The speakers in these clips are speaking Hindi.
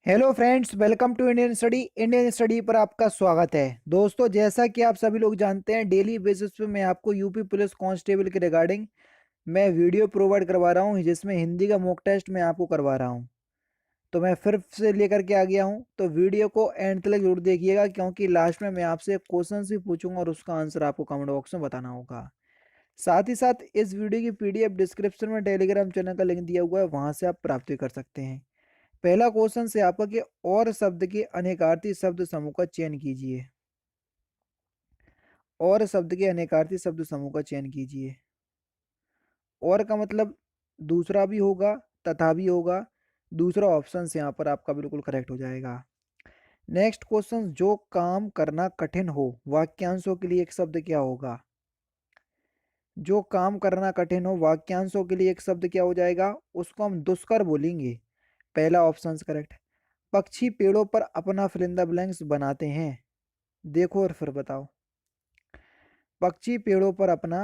Hello friends, welcome to Indian study पर आपका स्वागत है। दोस्तों, जैसा कि आप सभी लोग जानते हैं, डेली बेसिस पे मैं आपको यूपी पुलिस कांस्टेबल के रिगार्डिंग मैं वीडियो प्रोवाइड करवा रहा हूं, जिसमें हिंदी का मॉक टेस्ट मैं आपको करवा रहा हूं। तो मैं फिर से लेकर के आ गया हूं, तो वीडियो को एंड तक जरूर देखिएगा, क्योंकि लास्ट में मैं आपसे क्वेश्चन भी पूछूंगा और उसका आंसर आपको कमेंट बॉक्स में बताना होगा। साथ ही साथ इस वीडियो की पीडीएफ डिस्क्रिप्शन में टेलीग्राम चैनल का लिंक दिया हुआ है, वहां से आप प्राप्त भी कर सकते हैं। पहला क्वेश्चन से आपका कि और शब्द के अनेकार्थी शब्द समूह का चयन कीजिए। और शब्द के अनेकार्थी शब्द समूह का चयन कीजिए। और का मतलब दूसरा भी होगा, तथा भी होगा। दूसरा ऑप्शन से यहाँ पर आपका बिल्कुल करेक्ट हो जाएगा। नेक्स्ट क्वेश्चन, जो काम करना कठिन हो वाक्यांशों के लिए एक शब्द क्या होगा? जो काम करना कठिन हो वाक्यांशों के लिए एक शब्द क्या हो जाएगा? उसको हम दुष्कर बोलेंगे। पहला ऑप्शन करेक्ट। पक्षी पेड़ों पर अपना फरिंदा ब्लैंक्स बनाते हैं। देखो और फिर बताओ। पक्षी पेड़ों पर अपना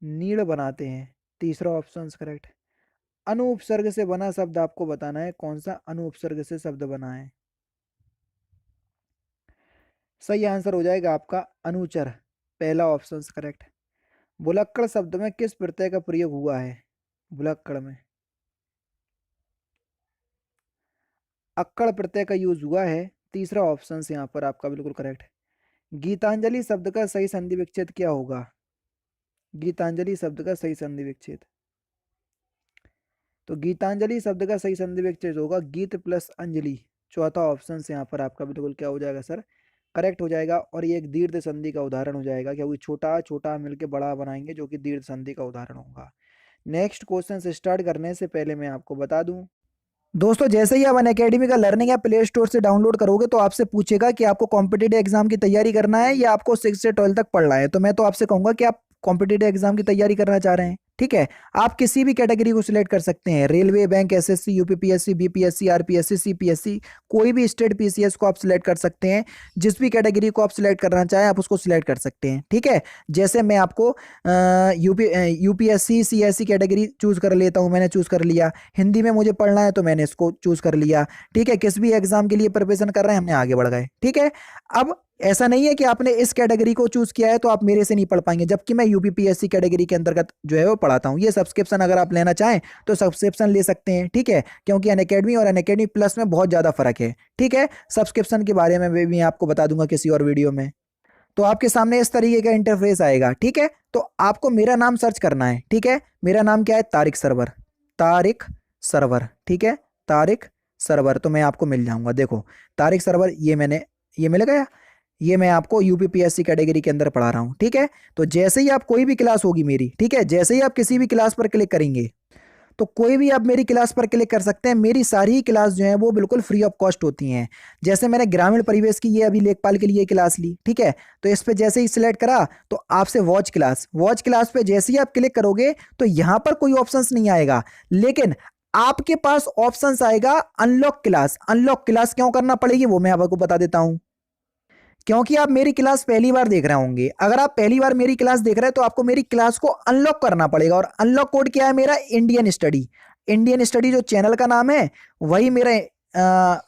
नीड़ बनाते हैं। तीसरा ऑप्शन करेक्ट। अनुपसर्ग से बना शब्द आपको बताना है, कौन सा अनुपसर्ग से शब्द बना है। सही आंसर हो जाएगा आपका अनुचर। पहला ऑप्शन करेक्ट। भुलक्कड़ शब्द में किस प्रत्यय का प्रयोग हुआ है? भुलक्कड़ में अक्कड़ प्रत्यय का यूज हुआ है। तीसरा ऑप्शन यहाँ पर आपका बिल्कुल करेक्ट। गीतांजलि शब्द का सही संधि विच्छेद क्या होगा? गीतांजलि शब्द का सही संधि विच्छेद, तो गीतांजलि शब्द का सही संधि विच्छेद होगा गीत प्लस अंजलि। चौथा ऑप्शन से यहाँ पर आपका बिल्कुल क्या हो जाएगा सर? करेक्ट हो जाएगा। और ये एक दीर्घ संधि का उदाहरण हो जाएगा, क्योंकि छोटा छोटा मिलकर बड़ा बनाएंगे, जो कि दीर्घ संधि का उदाहरण होगा। नेक्स्ट क्वेश्चन से स्टार्ट करने से पहले मैं आपको बता दूं, दोस्तों, जैसे ही आप अनअकैडमी का लर्निंग या प्ले स्टोर से डाउनलोड करोगे तो आपसे पूछेगा कि आपको कॉम्पिटिटिव एग्जाम की तैयारी करना है या आपको 6 से 12 तक पढ़ना है। तो मैं तो आपसे कहूंगा कि आप कॉम्पिटिटिव एग्जाम की तैयारी करना चाह रहे हैं, ठीक है। आप किसी भी कैटेगरी को सिलेक्ट कर सकते हैं, railway, bank, SSC, UPPSC, BPSC, RPSC, CPSC, कोई भी स्टेट पीसीएस को आप सिलेक्ट कर सकते हैं। जिस भी कैटेगरी को आप सिलेक्ट करना चाहें आप उसको सिलेक्ट कर सकते हैं, ठीक है। जैसे मैं आपको यूपीएससी सीएससी कैटेगरी चूज कर लेता हूं, मैंने चूज कर लिया। हिंदी में मुझे पढ़ना है तो मैंने इसको चूज कर लिया, ठीक है। किस भी एग्जाम के लिए प्रिपरेशन कर रहे हैं, हमने आगे बढ़ गए, ठीक है। अब ऐसा नहीं है कि आपने इस कैटेगरी को चूज किया है तो आप मेरे से नहीं पढ़ पाएंगे, जबकि मैं यूपीपीएससी कैटेगरी के अंतर्गत जो है वो पढ़ाता हूँ। ये सब्सक्रिप्शन अगर आप लेना चाहें तो सब्सक्रिप्शन ले सकते हैं, ठीक है, क्योंकि अनअकैडमी और अनअकैडमी प्लस में बहुत ज्यादा फर्क है, ठीक है। सब्सक्रिप्शन के बारे में भी आपको बता दूंगा किसी और वीडियो में। तो आपके सामने इस तरीके का इंटरफेस आएगा, ठीक है। तो आपको मेरा नाम सर्च करना है, ठीक है। मेरा नाम क्या है? तारिक सरवर। तारिक सरवर, ठीक है। तारिक सरवर, तो मैं आपको मिल जाऊंगा। देखो, तारिक सरवर, ये मिल गया। ये मैं आपको यूपीपीएससी कैटेगरी के अंदर पढ़ा रहा हूँ, ठीक है। तो जैसे ही आप कोई भी क्लास होगी मेरी, ठीक है, जैसे ही आप किसी भी क्लास पर क्लिक करेंगे तो कोई भी आप मेरी क्लास पर क्लिक कर सकते हैं। मेरी सारी क्लास जो है वो बिल्कुल फ्री ऑफ कॉस्ट होती हैं। जैसे मैंने ग्रामीण परिवेश की ये अभी लेखपाल के लिए क्लास ली, ठीक है। तो इस पे जैसे ही सिलेक्ट करा तो आपसे वॉच क्लास पे जैसे ही आप क्लिक करोगे तो यहाँ पर कोई ऑप्शंस नहीं आएगा, लेकिन आपके पास ऑप्शंस आएगा अनलॉक क्लास। अनलॉक क्लास क्यों करना पड़ेगी वो मैं आपको बता देता हूं। क्योंकि आप मेरी क्लास पहली बार देख रहे होंगे। अगर आप पहली बार मेरी क्लास देख रहे हैं तो आपको मेरी क्लास को अनलॉक करना पड़ेगा। और अनलॉक कोड क्या है मेरा? Indian study. इंडियन स्टडी जो चैनल का नाम है वही मेरा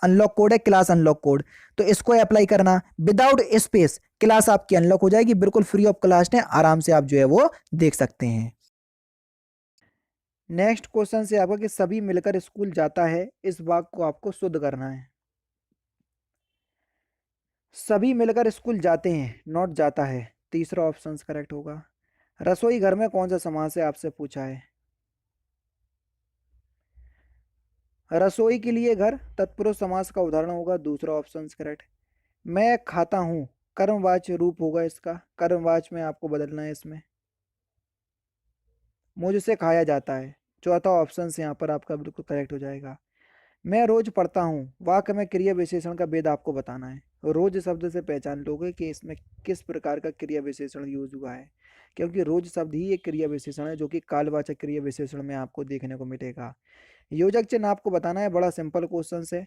अनलॉक कोड है, क्लास अनलॉक कोड। तो इसको अप्लाई करना, विदाउट स्पेस क्लास आपकी अनलॉक हो जाएगी, बिल्कुल फ्री ऑफ कॉस्ट है, आराम से आप जो है वो देख सकते हैं। नेक्स्ट क्वेश्चन से आपका कि सभी मिलकर स्कूल जाता है, इस वाक्य को आपको शुद्ध करना है। सभी मिलकर स्कूल जाते हैं, नॉट जाता है। तीसरा ऑप्शन करेक्ट होगा। रसोई घर में कौन सा समास है आपसे पूछा है। रसोई के लिए घर तत्पुरुष समास का उदाहरण होगा। दूसरा ऑप्शन करेक्ट। मैं खाता हूं, कर्मवाच्य रूप होगा इसका, कर्मवाच्य में आपको बदलना है इसमें। मुझसे खाया जाता है। चौथा ऑप्शन यहाँ पर आपका बिल्कुल करेक्ट हो जाएगा। मैं रोज पढ़ता हूँ, वाक्य में क्रिया विशेषण का भेद आपको बताना है। रोज शब्द से पहचान लोगे कि इसमें किस प्रकार का क्रिया विशेषण यूज हुआ है, क्योंकि रोज शब्द ही एक क्रिया विशेषण है जो कि कालवाचक क्रिया विशेषण में आपको देखने को मिलेगा। योजक चिन्ह आपको बताना है, बड़ा सिंपल क्वेश्चन है।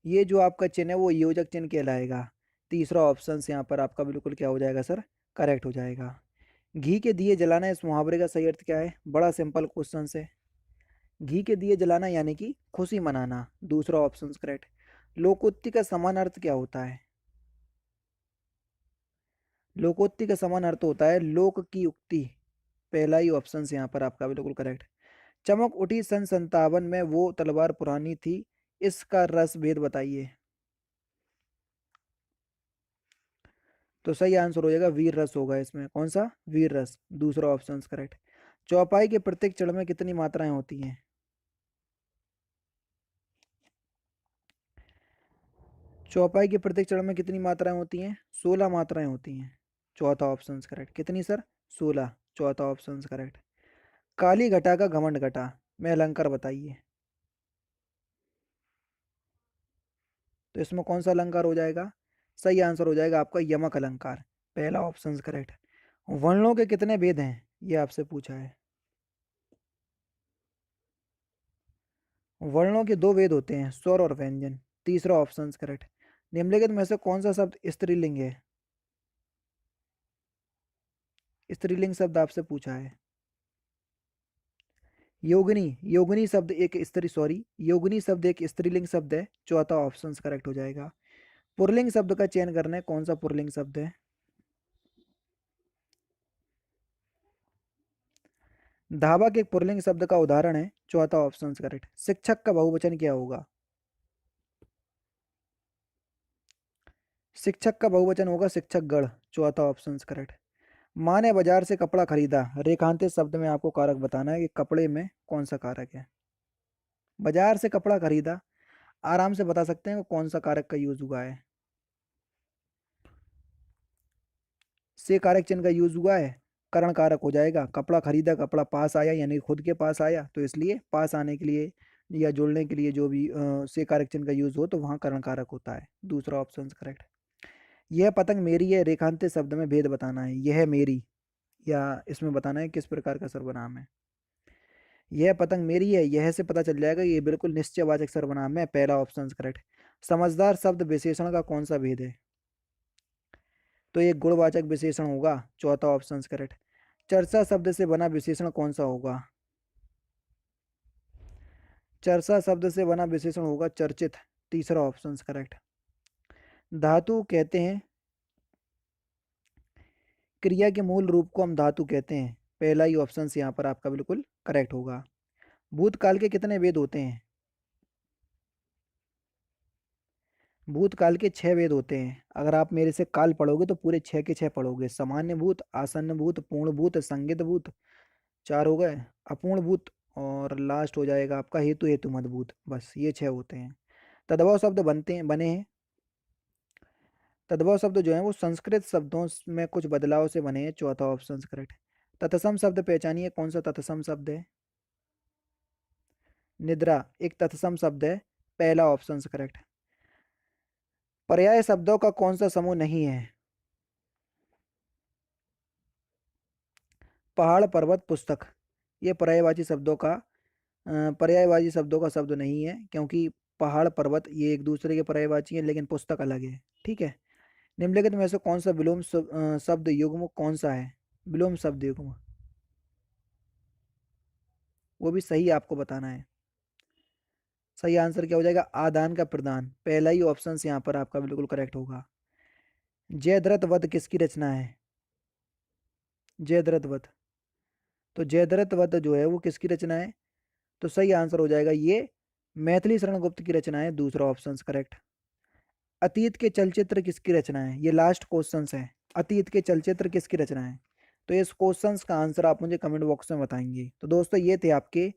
ये जो आपका चिन्ह है वो योजक चिन्ह कहलाएगा। तीसरा ऑप्शन यहाँ पर आपका बिल्कुल क्या हो जाएगा सर? करेक्ट हो जाएगा। घी के दिए जलाना, इस मुहावरे का सही अर्थ क्या है? बड़ा सिंपल क्वेश्चन है। घी के दिए जलाना यानी कि खुशी मनाना, दूसरा ऑप्शन करेक्ट। लोकोक्ति का समान अर्थ क्या होता है? लोकोक्ति का समान अर्थ होता है लोक की उक्ति, पहला ही ऑप्शन यहाँ पर आपका बिल्कुल करेक्ट। चमक उठी सन 57 में वो तलवार पुरानी थी, इसका रस भेद बताइए। तो सही आंसर हो जाएगा वीर रस होगा इसमें, कौन सा? वीर रस, दूसरा ऑप्शन करेक्ट। चौपाई के प्रत्येक चरण में कितनी मात्राएं होती हैं? चौपाई के प्रत्येक चरण में कितनी मात्राएं होती हैं? 16 मात्राएं होती हैं, चौथा ऑप्शन करेक्ट। कितनी सर? 16, चौथा ऑप्शन करेक्ट। काली घटा का घमंड घटा में अलंकार बताइए। तो इसमें कौन सा अलंकार हो जाएगा? सही आंसर हो जाएगा आपका यमक अलंकार, पहला ऑप्शन करेक्ट। वर्णों के कितने भेद हैं, ये आपसे पूछा है। वर्णों के दो भेद होते हैं, स्वर और व्यंजन, तीसरा ऑप्शन करेक्ट। निम्नलिखित में से कौन सा शब्द स्त्रीलिंग है? स्त्रीलिंग शब्द आपसे पूछा है। योगिनी, योगिनी शब्द एक स्त्री, सॉरी, योगिनी शब्द एक स्त्रीलिंग शब्द है, चौथा ऑप्शन करेक्ट हो जाएगा। पुरलिंग शब्द का चयन करना है, कौन सा पुरलिंग शब्द है? धावक एक पुरलिंग शब्द का उदाहरण है, चौथा ऑप्शन करेक्ट। शिक्षक का बहुवचन क्या होगा? शिक्षक का बहुवचन होगा शिक्षक गण, चौथा ऑप्शन करेक्ट। माँ ने बाजार से कपड़ा खरीदा, रेखांकित शब्द में आपको कारक बताना है कि कपड़े में कौन सा कारक है। बाजार से कपड़ा खरीदा, आराम से बता सकते हैं कौन सा कारक का यूज हुआ है। से कारक चिन्ह का यूज हुआ है, करण कारक हो जाएगा। कपड़ा खरीदा, कपड़ा पास आया यानी खुद के पास आया, तो इसलिए पास आने के लिए या जोड़ने के लिए जो भी से कारक चिन्ह का यूज हो तो वहाँ करण कारक होता है, दूसरा ऑप्शन करेक्ट। यह पतंग मेरी है, रेखांकित शब्द में भेद बताना है। यह मेरी, या इसमें बताना है किस प्रकार का सर्वनाम है। यह पतंग मेरी है, यह से पता चल जाएगा ये बिल्कुल निश्चयवाचक सर्वनाम है, पहला ऑप्शन करेक्ट। समझदार शब्द विशेषण का कौन सा भेद है? तो ये गुणवाचक विशेषण होगा, चौथा ऑप्शन करेक्ट। चर्चा शब्द से बना विशेषण कौन सा होगा? चर्चा शब्द से बना विशेषण होगा चर्चित, तीसरा ऑप्शन करेक्ट। धातु कहते हैं, क्रिया के मूल रूप को हम धातु कहते हैं, पहला ही ऑप्शन यहाँ पर आपका बिल्कुल करेक्ट होगा। भूतकाल के कितने वेद होते हैं? भूतकाल के 6 वेद होते हैं। अगर आप मेरे से काल पढ़ोगे तो पूरे 6 के 6 पढ़ोगे। सामान्य भूत, आसन्न भूत, पूर्ण भूत, संज्ञित भूत, 4 हो गए, अपूर्ण भूत, और लास्ट हो जाएगा आपका हेतु हेतु मद भूत, बस ये 6 होते हैं। तद्भव शब्द बने हैं। तद्भव शब्द जो है वो संस्कृत शब्दों में कुछ बदलाव से बने हैं, चौथा ऑप्शन करेक्ट। तत्सम शब्द पहचानिए, कौन सा तत्सम शब्द है? निद्रा एक तत्सम शब्द है, पहला ऑप्शन करेक्ट। पर्याय शब्दों का कौन सा समूह नहीं है? पहाड़, पर्वत, पुस्तक, ये पर्यायवाची शब्दों का शब्द नहीं है, क्योंकि पहाड़ पर्वत ये एक दूसरे के पर्यायवाची हैं, लेकिन पुस्तक अलग है, ठीक है। निम्नलिखित में से कौन सा विलोम शब्द युग्म कौन सा है? विलोम शब्द युग्म, वो भी सही आपको बताना है। सही आंसर क्या हो जाएगा? आदान का प्रदान, पहला ही ऑप्शन यहाँ पर आपका बिल्कुल करेक्ट होगा। जयद्रथ वध किसकी रचना है? जयद्रथ वध, तो जयद्रथ वध जो है वो किसकी रचना है? तो सही आंसर हो जाएगा ये मैथिली शरण गुप्त की रचना है, दूसरा ऑप्शन करेक्ट। अतीत के चलचित्र किसकी रचना है? ये लास्ट क्वेश्चन है, अतीत के चलचित्र किसकी रचना है? तो इस क्वेश्चंस का आंसर आप मुझे कमेंट बॉक्स में बताएंगे। तो दोस्तों ये थे आपके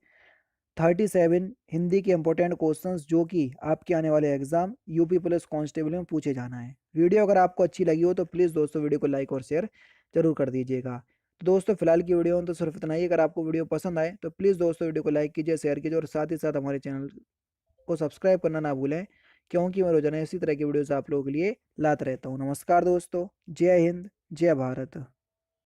37 हिंदी के इंपॉर्टेंट क्वेश्चंस, जो कि आपके आने वाले एग्जाम यूपी पुलिस कांस्टेबल में पूछे जाना है। वीडियो अगर आपको अच्छी लगी हो तो प्लीज़ दोस्तों वीडियो को लाइक और शेयर जरूर कर दीजिएगा। तो दोस्तों फिलहाल की वीडियो में तो सिर्फ इतना ही। अगर आपको वीडियो पसंद आए तो प्लीज़ दोस्तों वीडियो को लाइक कीजिए, शेयर कीजिए, और साथ ही साथ हमारे चैनल को सब्सक्राइब करना ना भूलें, क्योंकि मैं रोजाना इसी तरह की वीडियोस आप लोगों के लिए लाता रहता हूँ। नमस्कार दोस्तों, जय हिंद, जय भारत।